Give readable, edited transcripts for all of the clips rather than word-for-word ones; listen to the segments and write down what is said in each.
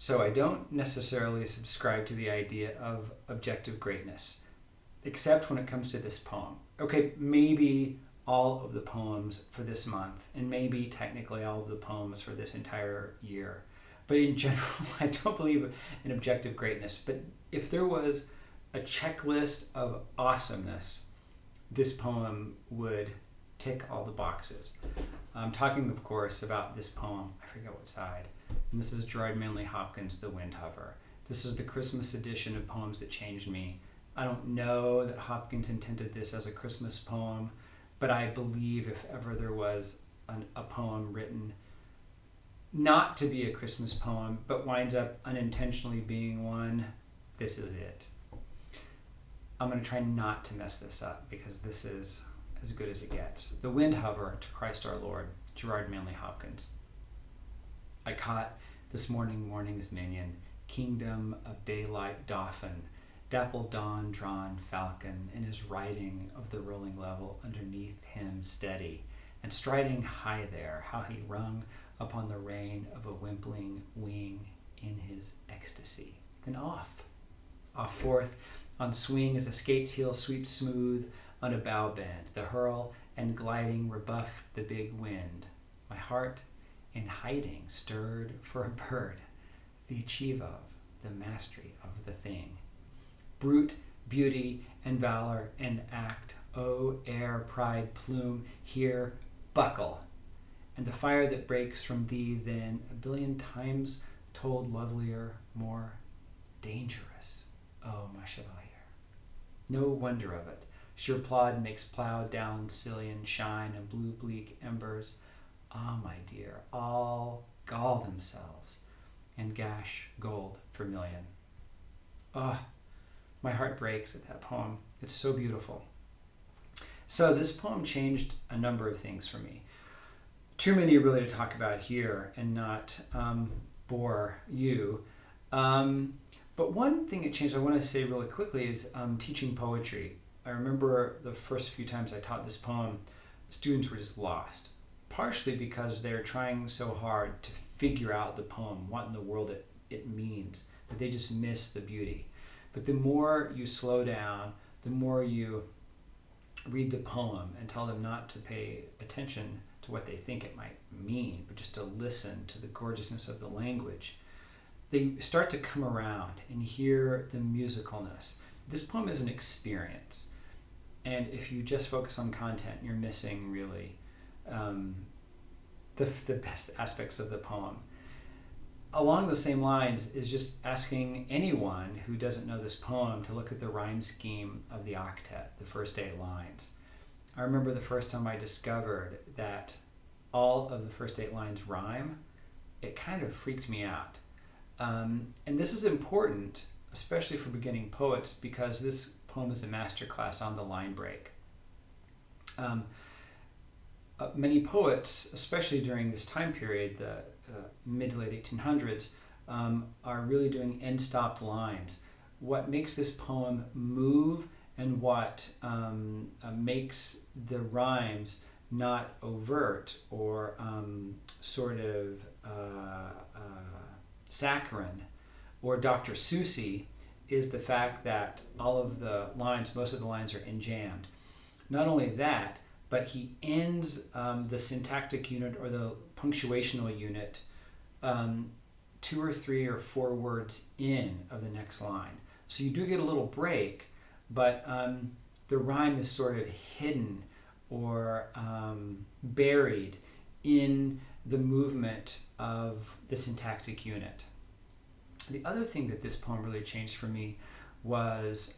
So I don't necessarily subscribe to the idea of objective greatness, except when it comes to this poem. Okay, maybe all of the poems for this month, and maybe technically all of the poems for this entire year. But in general, I don't believe in objective greatness. But if there was a checklist of awesomeness, this poem would tick all the boxes. I'm talking, of course, about this poem. I forget what side. And this is Gerard Manley Hopkins, The Windhover. This is the Christmas edition of Poems That Changed Me. I don't know that Hopkins intended this as a Christmas poem, but I believe if ever there was a poem written not to be a Christmas poem, but winds up unintentionally being one, this is it. I'm going to try not to mess this up because this is as good as it gets. The Windhover, to Christ our Lord, Gerard Manley Hopkins. I caught this morning's minion, kingdom of daylight dauphin, dappled dawn drawn falcon, in his riding of the rolling level underneath him steady, and striding high there, how he rung upon the rein of a wimpling wing in his ecstasy. Then off forth, on swing as a skate's heel sweeps smooth on a bow bend, the hurl and gliding rebuff the big wind. My heart in hiding stirred for a bird, the achieve of, the mastery of the thing. Brute, beauty, and valor and act, oh, air, pride, plume, here, buckle. And the fire that breaks from thee then, a billion times told lovelier, more dangerous, oh, my chevalier. No wonder of it. Sure plod makes ploughed down Sicilian shine and blue bleak embers. Ah, my dear, all gall themselves and gash gold vermilion. Ah, my heart breaks at that poem. It's so beautiful. So this poem changed a number of things for me. Too many really to talk about here and not bore you. But one thing it changed I want to say really quickly is teaching poetry. I remember the first few times I taught this poem, students were just lost. Partially because they're trying so hard to figure out the poem, what in the world it means, that they just miss the beauty. But the more you slow down, the more you read the poem and tell them not to pay attention to what they think it might mean, but just to listen to the gorgeousness of the language, they start to come around and hear the musicalness. This poem is an experience. And if you just focus on content, you're missing really the best aspects of the poem. Along the same lines is just asking anyone who doesn't know this poem to look at the rhyme scheme of the octet, the first 8 lines. I remember the first time I discovered that all of the first 8 lines rhyme, it kind of freaked me out. And this is important, especially for beginning poets, because this poem is a masterclass on the line break. Many poets, especially during this time period, the mid to late 1800s, are really doing end-stopped lines. What makes this poem move and what makes the rhymes not overt or sort of saccharine or Dr. Seussy is the fact that all of the lines, most of the lines are enjambed. Not only that, but he ends the syntactic unit or the punctuational unit 2 or 3 or 4 words in of the next line. So you do get a little break, but the rhyme is sort of hidden or buried in the movement of the syntactic unit. The other thing that this poem really changed for me was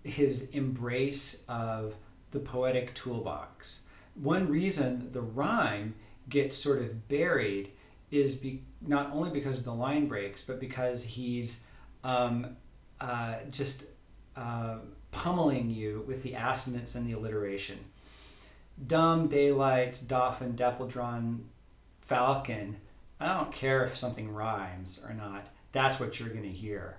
his embrace of the poetic toolbox. One reason the rhyme gets sort of buried is not only because of the line breaks, but because he's just pummeling you with the assonance and the alliteration. Dumb, daylight, dauphin, dapple-drawn, falcon. I don't care if something rhymes or not. That's what you're going to hear.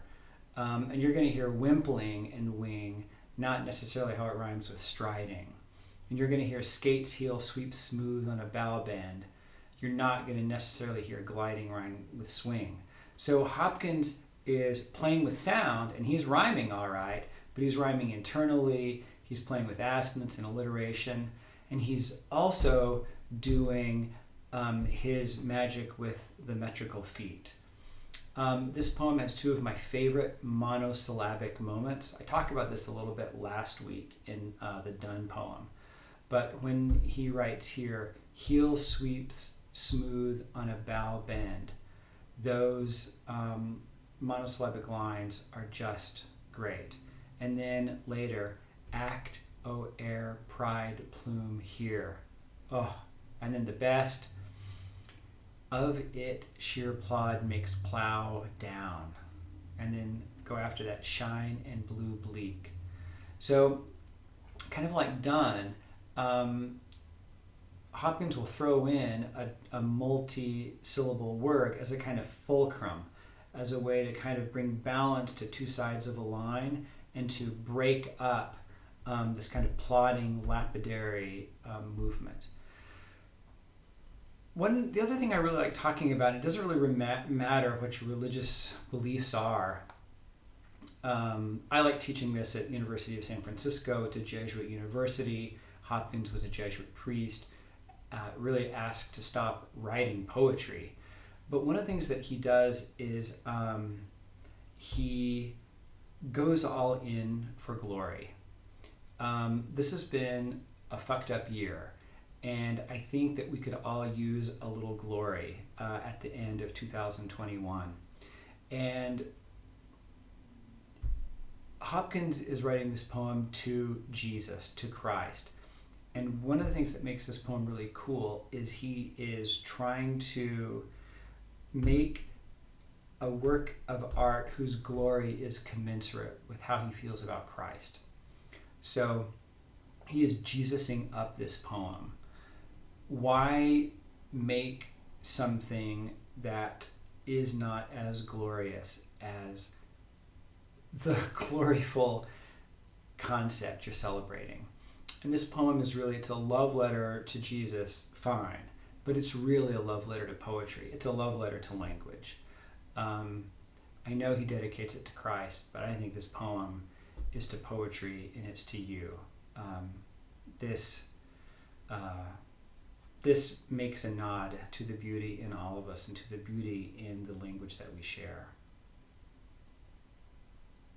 And you're going to hear wimpling and wing, not necessarily how it rhymes with striding. And you're going to hear skate's heel sweep smooth on a bow bend. You're not going to necessarily hear gliding rhyme with swing. So Hopkins is playing with sound, and he's rhyming all right, but he's rhyming internally. He's playing with assonance and alliteration, and he's also doing his magic with the metrical feet. This poem has two of my favorite monosyllabic moments. I talked about this a little bit last week in the Done poem. But when he writes here, heel sweeps smooth on a bow bend, those monosyllabic lines are just great. And then later, act, o air, pride, plume here. Oh, and then the best, of it sheer plod makes plow down. And then go after that, shine and blue bleak. So kind of like Done, Hopkins will throw in a multi-syllable word as a kind of fulcrum, as a way to kind of bring balance to two sides of a line and to break up this kind of plodding, lapidary movement. The other thing I really like talking about, it doesn't really matter what your religious beliefs are. I like teaching this at the University of San Francisco. It's a Jesuit university. Hopkins was a Jesuit priest, really asked to stop writing poetry. But one of the things that he does is he goes all in for glory. This has been a fucked up year. And I think that we could all use a little glory at the end of 2021. And Hopkins is writing this poem to Jesus, to Christ. And one of the things that makes this poem really cool is he is trying to make a work of art whose glory is commensurate with how he feels about Christ. So he is Jesusing up this poem. Why make something that is not as glorious as the gloriful concept you're celebrating? And this poem is really, it's a love letter to Jesus, fine, but it's really a love letter to poetry. It's a love letter to language. I know he dedicates it to Christ, but I think this poem is to poetry and it's to you. This makes a nod to the beauty in all of us and to the beauty in the language that we share.